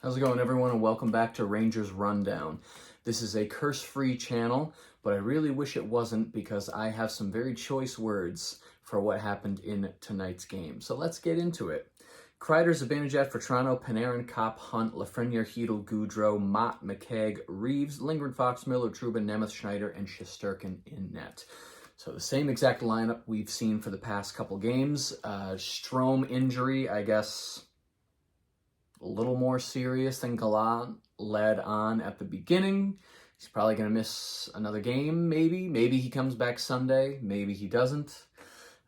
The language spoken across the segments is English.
How's it going, everyone, and welcome back to Rangers Rundown. This is a curse-free channel, but I really wish it wasn't because I have some very choice words for what happened in tonight's game. So let's get into it. Kreider, Zibanejad, Toronto, Panarin, Kopp, Hunt, Lafreniere, Hedl, Gaudreau, Mott, McKegg, Reeves, Lindgren, Fox, Miller, Trouba, Nemeth, Schneider, and Shesterkin in net. So the same exact lineup we've seen for the past couple games. Strome injury, I guess, a little more serious than Gallant led on at the beginning. He's probably going to miss another game, maybe. Maybe he comes back Sunday. Maybe he doesn't.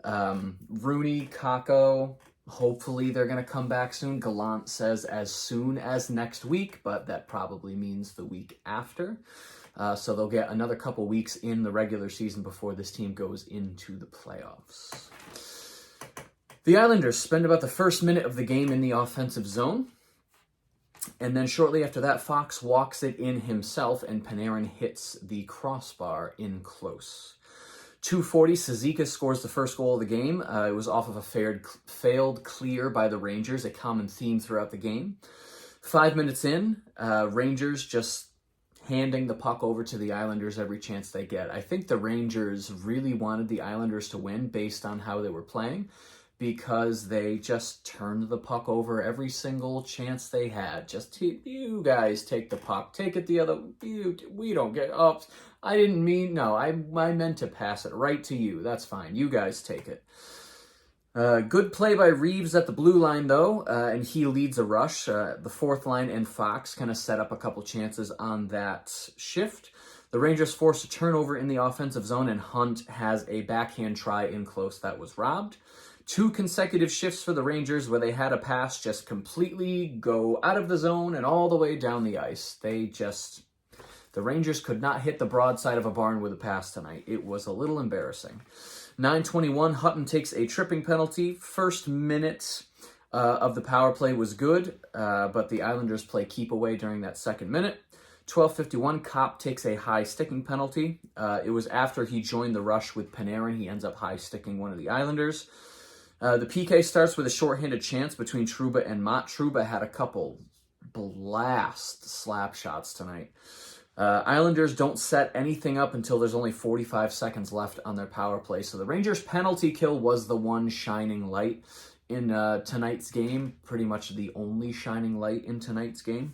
Rooney, Kakko, hopefully they're going to come back soon. Gallant says as soon as next week, but that probably means the week after. So they'll get another couple weeks in the regular season before this team goes into the playoffs. The Islanders spend about the first minute of the game in the offensive zone. And then shortly after that, Fox walks it in himself, and Panarin hits the crossbar in close. 2:40, Sezika scores the first goal of the game. It was off of a failed clear by the Rangers, a common theme throughout the game. 5 minutes in, Rangers just handing the puck over to the Islanders every chance they get. I think the Rangers really wanted the Islanders to win based on how they were playing, because they just turned the puck over every single chance they had. Just, you guys take the puck, take it the other, we don't get up. I didn't mean, no, I meant to pass it right to you. That's fine. You guys take it. Good play by Reeves at the blue line, though, and he leads a rush. The fourth line and Fox kind of set up a couple chances on that shift. The Rangers forced a turnover in the offensive zone, and Hunt has a backhand try in close that was robbed. 2 consecutive shifts for the Rangers where they had a pass just completely go out of the zone and all the way down the ice. The Rangers could not hit the broadside of a barn with a pass tonight. It was a little embarrassing. 9:21, Hutton takes a tripping penalty. First minute of the power play was good, but the Islanders play keep away during that second minute. 12:51, Kopp takes a high sticking penalty. It was after he joined the rush with Panarin. He ends up high sticking one of the Islanders. The PK starts with a shorthanded chance between Trouba and Mott. Trouba had a couple blast slap shots tonight. Islanders don't set anything up until there's only 45 seconds left on their power play. So the Rangers' penalty kill was the one shining light in tonight's game. Pretty much the only shining light in tonight's game.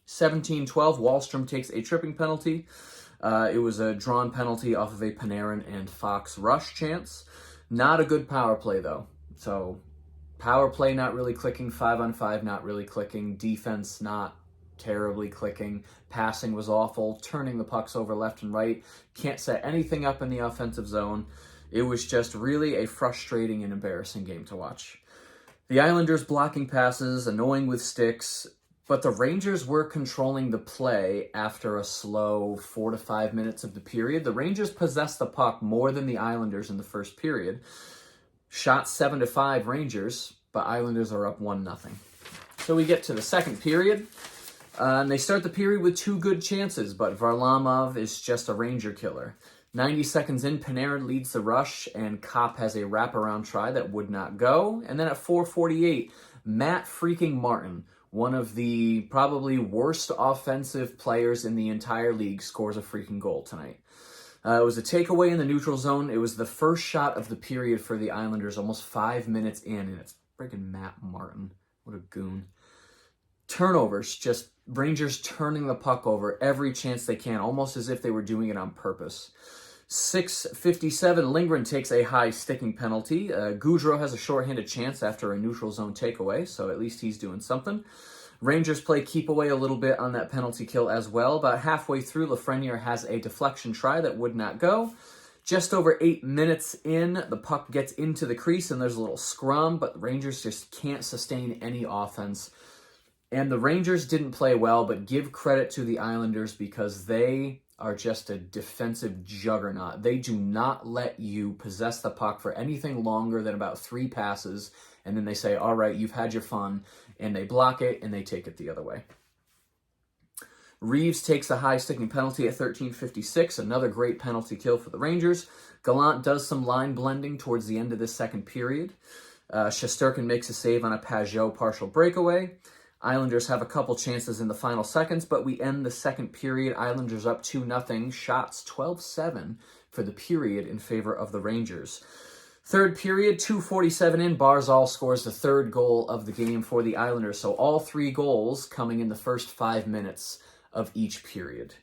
17:12, Wahlstrom takes a tripping penalty. It was a drawn penalty off of a Panarin and Fox rush chance. Not a good power play, though. So, power play not really clicking, 5-on-5 not really clicking, defense not terribly clicking, passing was awful, turning the pucks over left and right, can't set anything up in the offensive zone. It was just really a frustrating and embarrassing game to watch. The Islanders blocking passes, annoying with sticks, but the Rangers were controlling the play after a slow 4 to 5 minutes of the period. The Rangers possessed the puck more than the Islanders in the first period. Shot 7-5 Rangers, but Islanders are up 1-0. So we get to the second period, and they start the period with 2 good chances, but Varlamov is just a Ranger killer. 90 seconds in, Panarin leads the rush, and Kopp has a wraparound try that would not go. And then at 4:48, Matt freaking Martin, one of the probably worst offensive players in the entire league, scores a freaking goal tonight. It was a takeaway in the neutral zone. It was the first shot of the period for the Islanders, almost 5 minutes in, and it's freaking Matt Martin. What a goon. Turnovers, just Rangers turning the puck over every chance they can, almost as if they were doing it on purpose. 6:57, Lindgren takes a high sticking penalty. Gaudreau has a shorthanded chance after a neutral zone takeaway, so at least he's doing something. Rangers play keep away a little bit on that penalty kill as well. About halfway through, Lafreniere has a deflection try that would not go. Just over 8 minutes in, the puck gets into the crease and there's a little scrum, but the Rangers just can't sustain any offense. And the Rangers didn't play well, but give credit to the Islanders because they are just a defensive juggernaut. They do not let you possess the puck for anything longer than about 3 passes, and then they say, all right, you've had your fun, and they block it, and they take it the other way. Reeves takes a high sticking penalty at 13:56, another great penalty kill for the Rangers. Gallant does some line blending towards the end of this second period. Shesterkin makes a save on a Pajot partial breakaway. Islanders have a couple chances in the final seconds, but we end the second period. Islanders up 2-0, shots 12-7 for the period in favor of the Rangers. Third period, 2:47 in, Barzal scores the third goal of the game for the Islanders. So all 3 goals coming in the first 5 minutes of each period.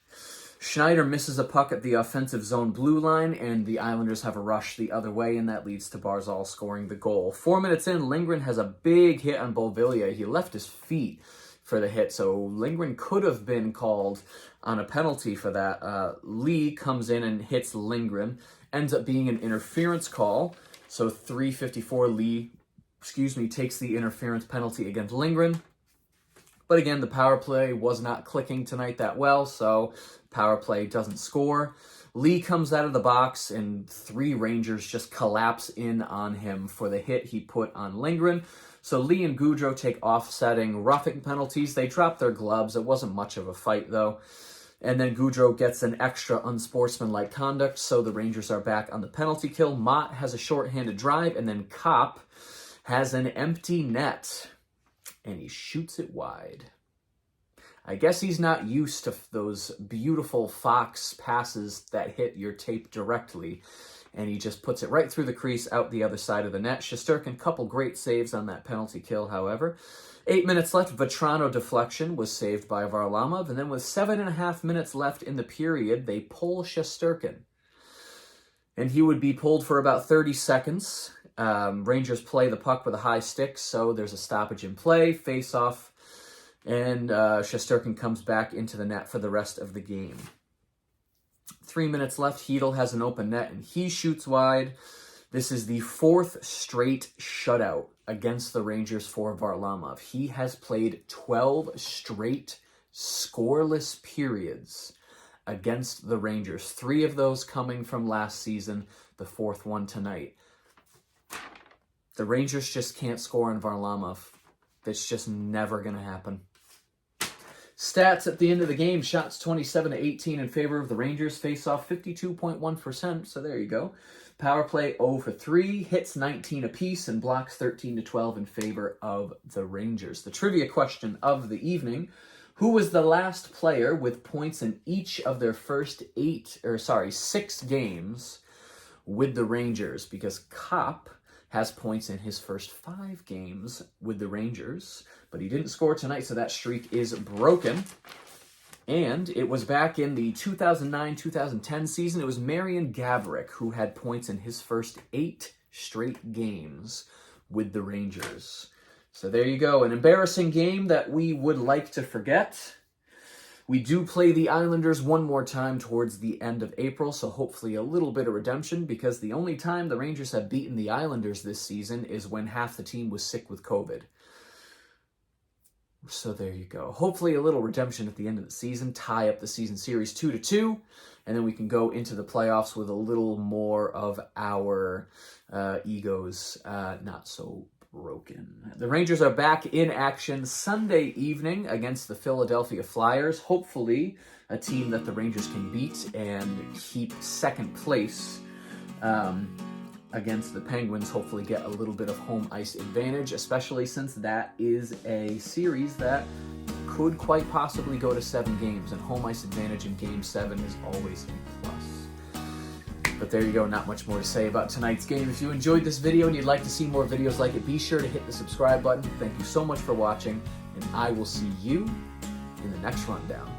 Schneider misses a puck at the offensive zone blue line, and the Islanders have a rush the other way, and that leads to Barzal scoring the goal. 4 minutes in, Lindgren has a big hit on Beauvillier. He left his feet for the hit, so Lindgren could have been called on a penalty for that. Lee comes in and hits Lindgren. Ends up being an interference call. So 3:54, Lee takes the interference penalty against Lindgren. But again, the power play was not clicking tonight that well, so power play doesn't score. Lee comes out of the box, and 3 Rangers just collapse in on him for the hit he put on Lindgren. So Lee and Gaudreau take offsetting roughing penalties. They drop their gloves. It wasn't much of a fight, though. And then Gaudreau gets an extra unsportsmanlike conduct, so the Rangers are back on the penalty kill. Mott has a shorthanded drive, and then Kopp has an empty net, and he shoots it wide. I guess he's not used to those beautiful Fox passes that hit your tape directly, and he just puts it right through the crease out the other side of the net. Shesterkin, couple great saves on that penalty kill, however. 8 minutes left, Vetrano deflection was saved by Varlamov, and then with 7.5 minutes left in the period, they pull Shesterkin. And he would be pulled for about 30 seconds. Rangers play the puck with a high stick, so there's a stoppage in play, face-off, and Shesterkin comes back into the net for the rest of the game. 3 minutes left, Hedl has an open net, and he shoots wide. This is the 4th straight shutout against the Rangers for Varlamov. He has played 12 straight scoreless periods against the Rangers. 3 of those coming from last season, the 4th one tonight. The Rangers just can't score on Varlamov. That's just never going to happen. Stats at the end of the game, shots 27-18 in favor of the Rangers, face-off 52.1%, so there you go. Power play 0 for 3, hits 19 apiece, and blocks 13-12 in favor of the Rangers. The trivia question of the evening: who was the last player with points in each of their first 6 games with the Rangers? Because Kopp has points in his first 5 games with the Rangers, but he didn't score tonight, so that streak is broken. And it was back in the 2009-2010 season. It was Marian Gaborik who had points in his first 8 straight games with the Rangers. So there you go. An embarrassing game that we would like to forget. We do play the Islanders one more time towards the end of April, so hopefully a little bit of redemption, because the only time the Rangers have beaten the Islanders this season is when half the team was sick with COVID. So there you go. Hopefully a little redemption at the end of the season, tie up the season series 2-2, and then we can go into the playoffs with a little more of our egos not so broken. The Rangers are back in action Sunday evening against the Philadelphia Flyers. Hopefully a team that the Rangers can beat and keep second place against the Penguins. Hopefully get a little bit of home ice advantage, especially since that is a series that could quite possibly go to 7 games, and home ice advantage in Game 7 is always a plus. But there you go, not much more to say about tonight's game. If you enjoyed this video and you'd like to see more videos like it, be sure to hit the subscribe button. Thank you so much for watching, and I will see you in the next rundown.